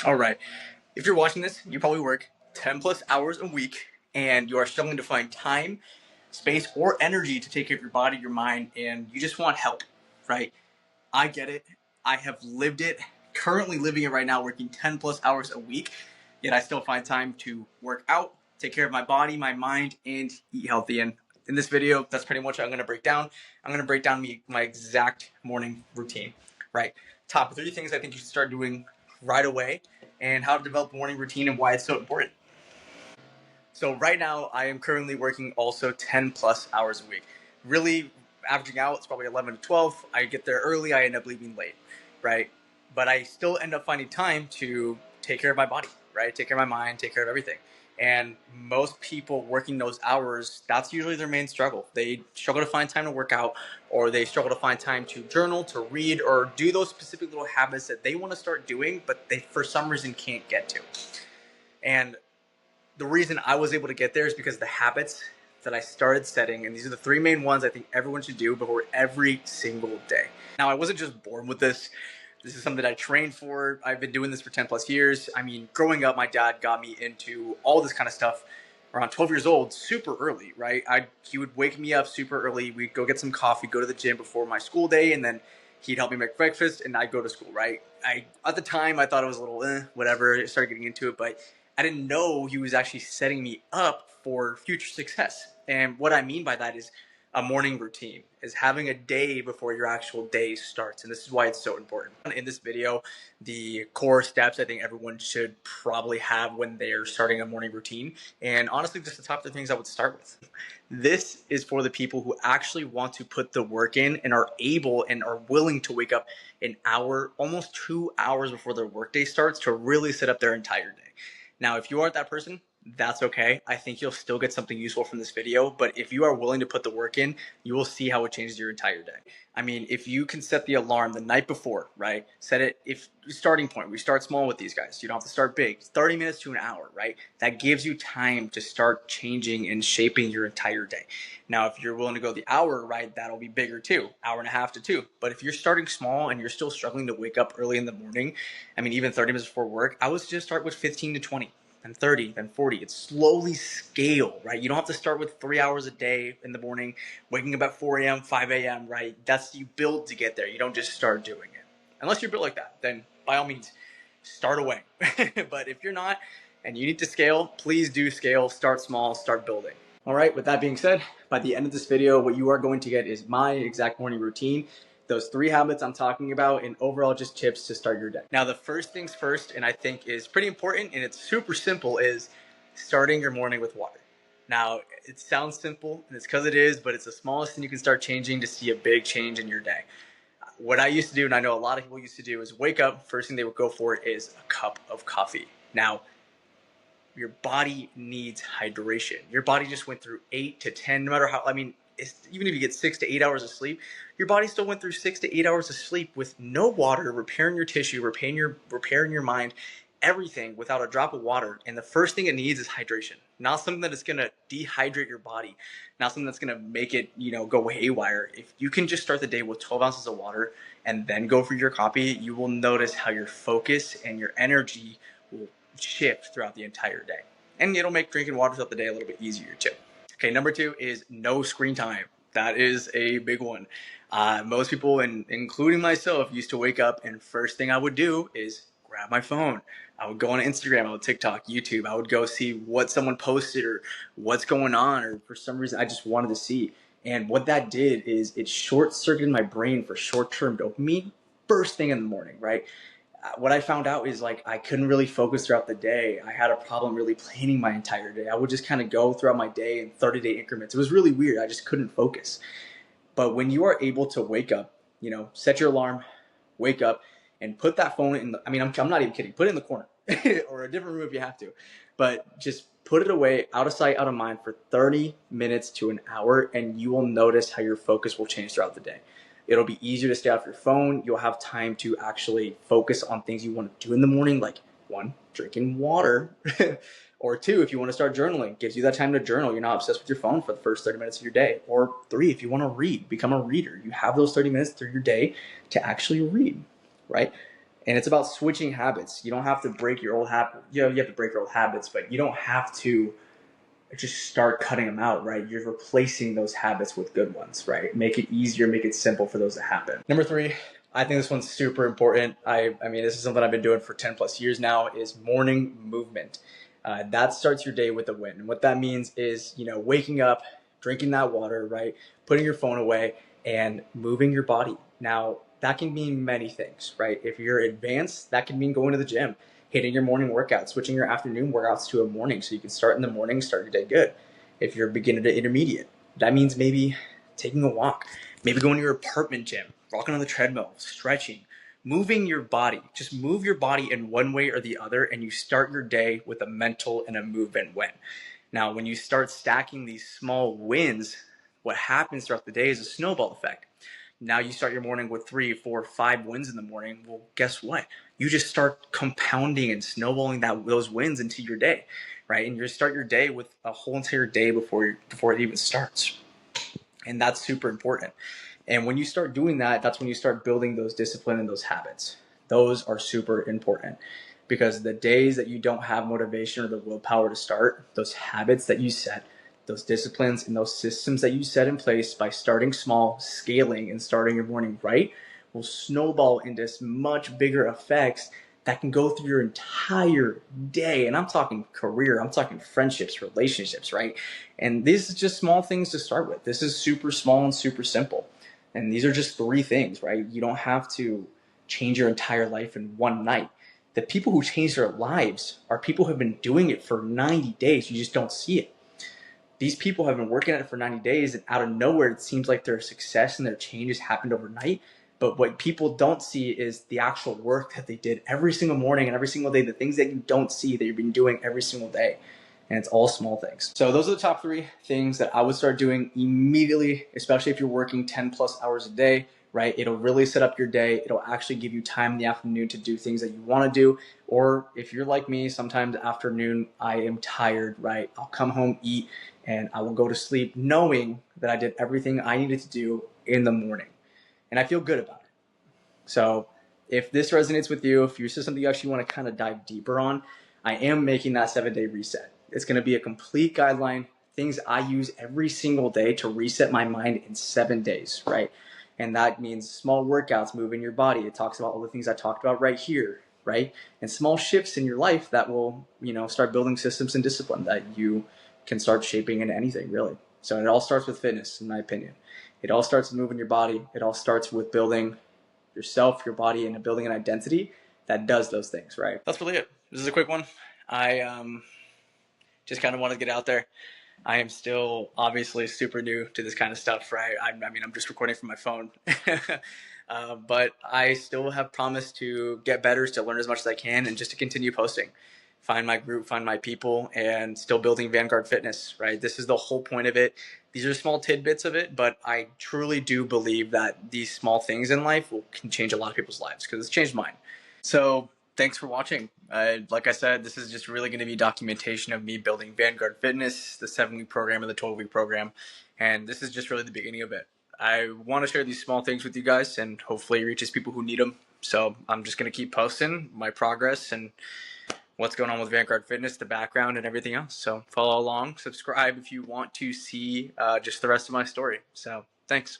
All right. If you're watching this, you probably work 10 plus hours a week and you are struggling to find time, space, or energy to take care of your body, your mind, and you just want help, right? I get it. I have lived it, currently living it right now, working 10 plus hours a week, yet I still find time to work out, take care of my body, my mind, and eat healthy. And in this video, that's pretty much what I'm going to break down. I'm going to break down my exact morning routine, right? Top 3 things I think you should start doing right away, and how to develop a morning routine and why it's so important. So right now, I am currently working also 10 plus hours a week. Really averaging out, it's probably 11 to 12. I get there early, I end up leaving late, right? But I still end up finding time to take care of my body, right? Take care of my mind, take care of everything. And most people working those hours, that's usually their main struggle. They struggle to find time to work out, or they struggle to find time to journal, to read, or do those specific little habits that they want to start doing, but they for some reason can't get to. And the reason I was able to get there is because the habits that I started setting, and these are the 3 main ones I think everyone should do before every single day. Now, I wasn't just born with this. This is something that I trained for. I've been doing this for 10 plus years. I mean, growing up, my dad got me into all this kind of stuff around 12 years old, super early, right? He would wake me up super early. We'd go get some coffee, go to the gym before my school day, and then he'd help me make breakfast, and I'd go to school, right? At the time, I thought it was a little, whatever. I started getting into it, but I didn't know he was actually setting me up for future success. And what I mean by that is a morning routine, is having a day before your actual day starts. And this is why it's so important. In this video, the core steps I think everyone should probably have when they're starting a morning routine. And honestly, just the top 3 things I would start with. This is for the people who actually want to put the work in and are able and are willing to wake up an hour, almost 2 hours before their workday starts to really set up their entire day. Now, if you aren't that person, that's okay. I think you'll still get something useful from this video, but if you are willing to put the work in, you will see how it changes your entire day. I mean, if you can set the alarm the night before, right? Set it, if starting point, we start small with these guys. You don't have to start big. 30 minutes to an hour, right? That gives you time to start changing and shaping your entire day. Now, if you're willing to go the hour, right, that'll be bigger too, hour and a half to 2. But if you're starting small and you're still struggling to wake up early in the morning, I mean, even 30 minutes before work, I would just start with 15 to 20. Then 30, then 40. It's slowly scale, right? You don't have to start with 3 hours a day in the morning, waking up at 4 a.m., 5 a.m., right? That's, you build to get there. You don't just start doing it. Unless you're built like that, then by all means, start away. But if you're not and you need to scale, please do scale. Start small, start building. All right, with that being said, by the end of this video, what you are going to get is my exact morning routine, those 3 habits I'm talking about, and overall just tips to start your day. Now, the first things first, and I think is pretty important, and it's super simple, is starting your morning with water. Now, it sounds simple, and it's because it is, but it's the smallest thing you can start changing to see a big change in your day. What I used to do, and I know a lot of people used to do, is wake up, first thing they would go for is a cup of coffee. Now, your body needs hydration. Your body just went through 8 to 10, no matter how, I mean, even if you get 6 to 8 hours of sleep, your body still went through 6 to 8 hours of sleep with no water, repairing your tissue, repairing your mind, everything without a drop of water. And the first thing it needs is hydration. Not something that is going to dehydrate your body, not something that's going to make it, go haywire. If you can just start the day with 12 ounces of water and then go for your coffee, you will notice how your focus and your energy will shift throughout the entire day. And it'll make drinking water throughout the day a little bit easier too. Okay, number 2 is no screen time. That is a big one. Most people, and including myself, used to wake up and first thing I would do is grab my phone. I would go on Instagram, I would TikTok, YouTube. I would go see what someone posted or what's going on, or for some reason I just wanted to see. And what that did is it short-circuited my brain for short-term dopamine first thing in the morning, right? What I found out is I couldn't really focus throughout the day. I had a problem really planning my entire day. I would just kind of go throughout my day in 30-day increments. It was really weird. I just couldn't focus. But when you are able to wake up, set your alarm, wake up, and put that phone in I'm not even kidding. Put it in the corner or a different room if you have to. But just put it away, out of sight, out of mind for 30 minutes to an hour, and you will notice how your focus will change throughout the day. It'll be easier to stay off your phone. You'll have time to actually focus on things you want to do in the morning, like 1, drinking water, or 2, if you want to start journaling, gives you that time to journal. You're not obsessed with your phone for the first 30 minutes of your day. Or 3, if you want to read, become a reader. You have those 30 minutes through your day to actually read, right? And it's about switching habits. You don't have to break your old habit. You have to break your old habits, but you don't have to just start cutting them out, right? You're replacing those habits with good ones, right? Make it easier, make it simple for those to happen. Number 3, I think this one's super important. I mean, this is something I've been doing for 10 plus years now, is morning movement. That starts your day with a win. And what that means is, waking up, drinking that water, right? Putting your phone away and moving your body. Now, that can mean many things, right? If you're advanced, that can mean going to the gym, hitting your morning workout, switching your afternoon workouts to a morning so you can start in the morning, start your day good. If you're beginner to intermediate, that means maybe taking a walk, maybe going to your apartment gym, walking on the treadmill, stretching, moving your body. Just move your body in one way or the other, and you start your day with a mental and a movement win. Now, when you start stacking these small wins, what happens throughout the day is a snowball effect. Now you start your morning with 3, 4, 5 wins in the morning. Well, guess what? You just start compounding and snowballing those wins into your day, right? And you start your day with a whole entire day before it even starts. And that's super important. And when you start doing that, that's when you start building those discipline and those habits. Those are super important, because the days that you don't have motivation or the willpower to start, those habits that you set, those disciplines and those systems that you set in place by starting small, scaling, and starting your morning right, will snowball into much bigger effects that can go through your entire day. And I'm talking career, I'm talking friendships, relationships, right? And these are just small things to start with. This is super small and super simple. And these are just 3 things, right? You don't have to change your entire life in one night. The people who change their lives are people who have been doing it for 90 days. You just don't see it. These people have been working at it for 90 days, and out of nowhere, it seems like their success and their changes happened overnight. But what people don't see is the actual work that they did every single morning and every single day, the things that you don't see that you've been doing every single day. And it's all small things. So those are the top 3 things that I would start doing immediately, especially if you're working 10 plus hours a day, right? It'll really set up your day. It'll actually give you time in the afternoon to do things that you want to do. Or if you're like me, sometimes afternoon I am tired, right? I'll come home, eat, and I will go to sleep knowing that I did everything I needed to do in the morning. And I feel good about it. So if this resonates with you, if this is something you actually want to kind of dive deeper on, I am making that 7-day reset. It's going to be a complete guideline, things I use every single day to reset my mind in 7 days, right? And that means small workouts, moving your body. It talks about all the things I talked about right here, right? And small shifts in your life that will, start building systems and discipline that you can start shaping into anything, really. So it all starts with fitness, in my opinion. It all starts with moving your body. It all starts with building yourself, your body, and building an identity that does those things, right? That's really it. This is a quick one. I just kind of wanted to get out there. I am still obviously super new to this kind of stuff, right? I'm just recording from my phone. But I still have promised to get better, to learn as much as I can, and just to continue posting. Find my group, find my people, and still building Vanguard Fitness, right? This is the whole point of it. These are small tidbits of it, but I truly do believe that these small things in life can change a lot of people's lives, because it's changed mine. So thanks for watching. Like I said, this is just really going to be documentation of me building Vanguard Fitness, the 7-week program and the 12-week program. And this is just really the beginning of it. I want to share these small things with you guys, and hopefully it reaches people who need them. So I'm just going to keep posting my progress and what's going on with Vanguard Fitness, the background, and everything else. So follow along, subscribe if you want to see just the rest of my story. So thanks.